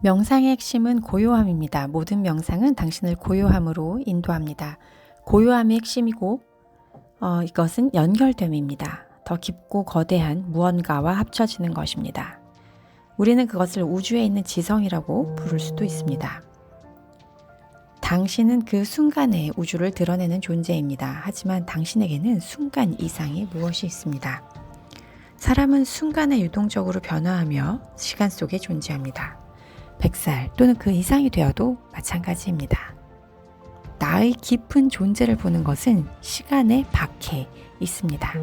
명상의 핵심은 고요함입니다. 모든 명상은 당신을 고요함으로 인도합니다. 고요함이 핵심이고 이것은 연결됨입니다. 더 깊고 거대한 무언가와 합쳐지는 것입니다. 우리는 그것을 우주에 있는 지성이라고 부를 수도 있습니다. 당신은 그 순간에 우주를 드러내는 존재입니다. 하지만 당신에게는 순간 이상의 무엇이 있습니다. 사람은 순간에 유동적으로 변화하며 시간 속에 존재합니다. 100살 또는 그 이상이 되어도 마찬가지입니다. 나의 깊은 존재를 보는 것은 시간의 밖에 있습니다.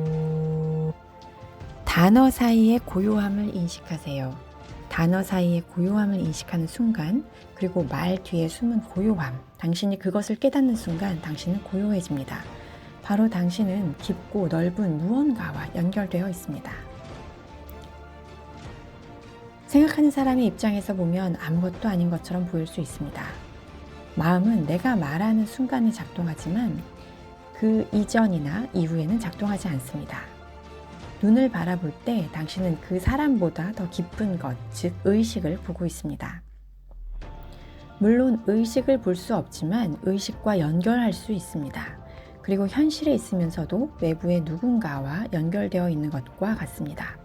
단어 사이의 고요함을 인식하세요. 단어 사이의 고요함을 인식하는 순간, 그리고 말 뒤에 숨은 고요함, 당신이 그것을 깨닫는 순간 당신은 고요해집니다. 바로 당신은 깊고 넓은 무언가와 연결되어 있습니다. 생각하는 사람의 입장에서 보면 아무것도 아닌 것처럼 보일 수 있습니다. 마음은 내가 말하는 순간에 작동하지만 그 이전이나 이후에는 작동하지 않습니다. 눈을 바라볼 때 당신은 그 사람보다 더 깊은 것, 즉 의식을 보고 있습니다. 물론 의식을 볼 수 없지만 의식과 연결할 수 있습니다. 그리고 현실에 있으면서도 외부의 누군가와 연결되어 있는 것과 같습니다.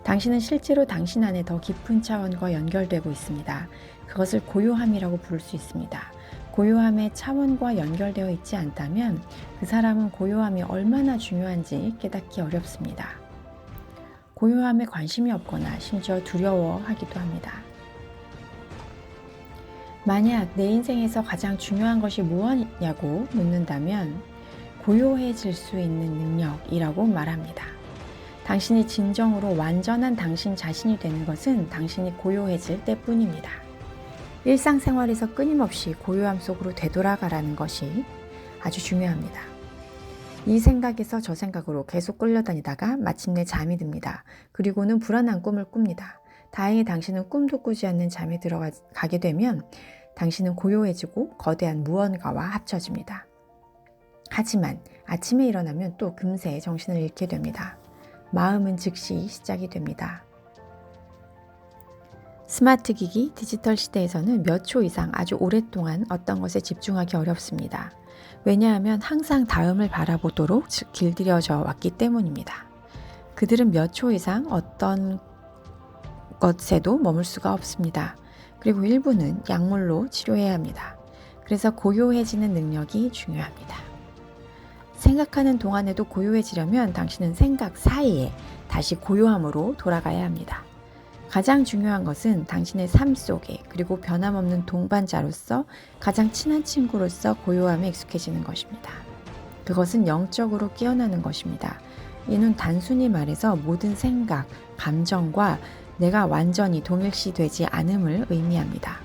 당신은 실제로 당신 안에 더 깊은 차원과 연결되고 있습니다. 그것을 고요함이라고 부를 수 있습니다. 고요함의 차원과 연결되어 있지 않다면 그 사람은 고요함이 얼마나 중요한지 깨닫기 어렵습니다. 고요함에 관심이 없거나 심지어 두려워하기도 합니다. 만약 내 인생에서 가장 중요한 것이 무엇이냐고 묻는다면 고요해질 수 있는 능력이라고 말합니다. 당신이 진정으로 완전한 당신 자신이 되는 것은 당신이 고요해질 때뿐입니다. 일상생활에서 끊임없이 고요함 속으로 되돌아가라는 것이 아주 중요합니다. 이 생각에서 저 생각으로 계속 끌려다니다가 마침내 잠이 듭니다. 그리고는 불안한 꿈을 꿉니다. 다행히 당신은 꿈도 꾸지 않는 잠에 들어가게 되면 당신은 고요해지고 거대한 무언가와 합쳐집니다. 하지만 아침에 일어나면 또 금세 정신을 잃게 됩니다. 마음은 즉시 시작이 됩니다. 스마트 기기, 디지털 시대에서는 몇 초 이상 아주 오랫동안 어떤 것에 집중하기 어렵습니다. 왜냐하면 항상 다음을 바라보도록 길들여져 왔기 때문입니다. 그들은 몇 초 이상 어떤 것에도 머물 수가 없습니다. 그리고 일부는 약물로 치료해야 합니다. 그래서 고요해지는 능력이 중요합니다. 생각하는 동안에도 고요해지려면 당신은 생각 사이에 다시 고요함으로 돌아가야 합니다. 가장 중요한 것은 당신의 삶 속에 그리고 변함없는 동반자로서 가장 친한 친구로서 고요함에 익숙해지는 것입니다. 그것은 영적으로 깨어나는 것입니다. 이는 단순히 말해서 모든 생각, 감정과 내가 완전히 동일시되지 않음을 의미합니다.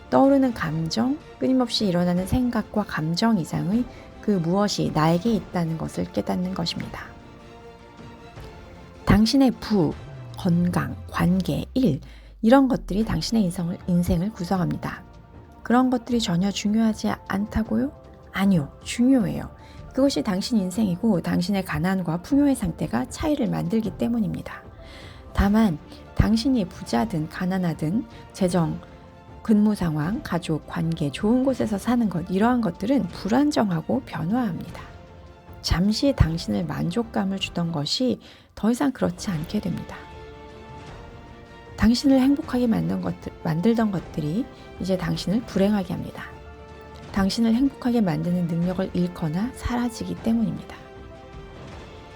떠오르는 감정, 끊임없이 일어나는 생각과 감정 이상의 그 무엇이 나에게 있다는 것을 깨닫는 것입니다. 당신의 부, 건강, 관계, 일 이런 것들이 당신의 인생을 구성합니다. 그런 것들이 전혀 중요하지 않다고요? 아니요, 중요해요. 그것이 당신 인생이고 당신의 가난과 풍요의 상태가 차이를 만들기 때문입니다. 다만 당신이 부자든 가난하든 재정, 근무 상황, 가족, 관계, 좋은 곳에서 사는 것 이러한 것들은 불안정하고 변화합니다. 잠시 당신을 만족감을 주던 것이 더 이상 그렇지 않게 됩니다. 당신을 행복하게 만들던 것들이 이제 당신을 불행하게 합니다. 당신을 행복하게 만드는 능력을 잃거나 사라지기 때문입니다.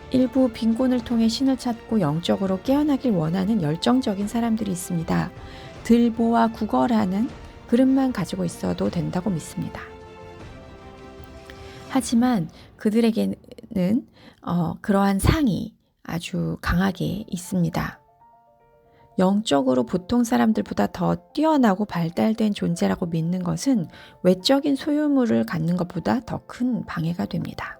일부 빈곤을 통해 신을 찾고 영적으로 깨어나길 원하는 열정적인 사람들이 있습니다. 들보와 국어라는 그릇만 가지고 있어도 된다고 믿습니다. 하지만 그들에게는 그러한 상이 아주 강하게 있습니다. 영적으로 보통 사람들보다 더 뛰어나고 발달된 존재라고 믿는 것은 외적인 소유물을 갖는 것보다 더 큰 방해가 됩니다.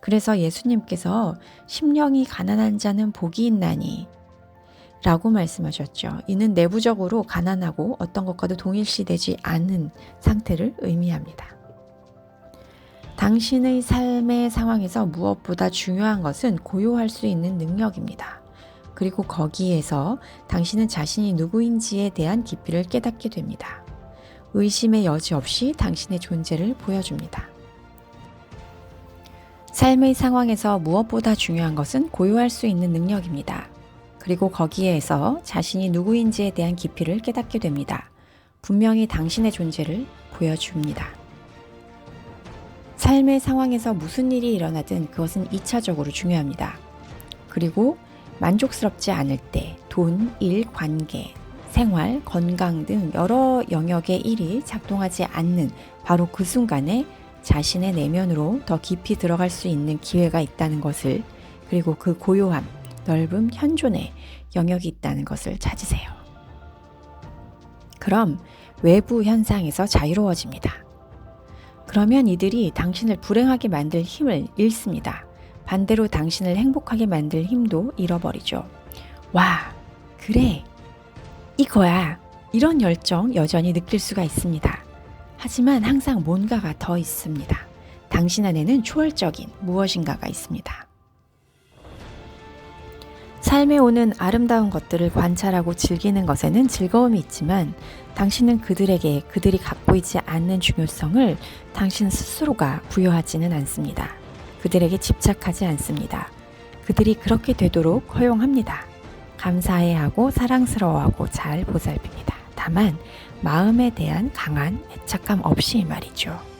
그래서 예수님께서 심령이 가난한 자는 복이 있나니 라고 말씀하셨죠. 이는 내부적으로 가난하고 어떤 것과도 동일시되지 않은 상태를 의미합니다. 당신의 삶의 상황에서 무엇보다 중요한 것은 고요할 수 있는 능력입니다. 그리고 거기에서 당신은 자신이 누구인지에 대한 깊이를 깨닫게 됩니다. 의심의 여지 없이 당신의 존재를 보여줍니다. 삶의 상황에서 무엇보다 중요한 것은 고요할 수 있는 능력입니다. 그리고 거기에서 자신이 누구인지에 대한 깊이를 깨닫게 됩니다. 분명히 당신의 존재를 보여줍니다. 삶의 상황에서 무슨 일이 일어나든 그것은 2차적으로 중요합니다. 그리고 만족스럽지 않을 때 돈, 일, 관계, 생활, 건강 등 여러 영역의 일이 작동하지 않는 바로 그 순간에 자신의 내면으로 더 깊이 들어갈 수 있는 기회가 있다는 것을, 그리고 그 고요함, 넓음, 현존의 영역이 있다는 것을 찾으세요. 그럼 외부 현상에서 자유로워집니다. 그러면 이들이 당신을 불행하게 만들 힘을 잃습니다. 반대로 당신을 행복하게 만들 힘도 잃어버리죠. 와, 그래, 이거야. 이런 열정 여전히 느낄 수가 있습니다. 하지만 항상 뭔가가 더 있습니다. 당신 안에는 초월적인 무엇인가가 있습니다. 삶에 오는 아름다운 것들을 관찰하고 즐기는 것에는 즐거움이 있지만 당신은 그들에게 그들이 갖고 있지 않는 중요성을 당신 스스로가 부여하지는 않습니다. 그들에게 집착하지 않습니다. 그들이 그렇게 되도록 허용합니다. 감사해하고 사랑스러워하고 잘 보살핍니다. 다만 마음에 대한 강한 애착감 없이 말이죠.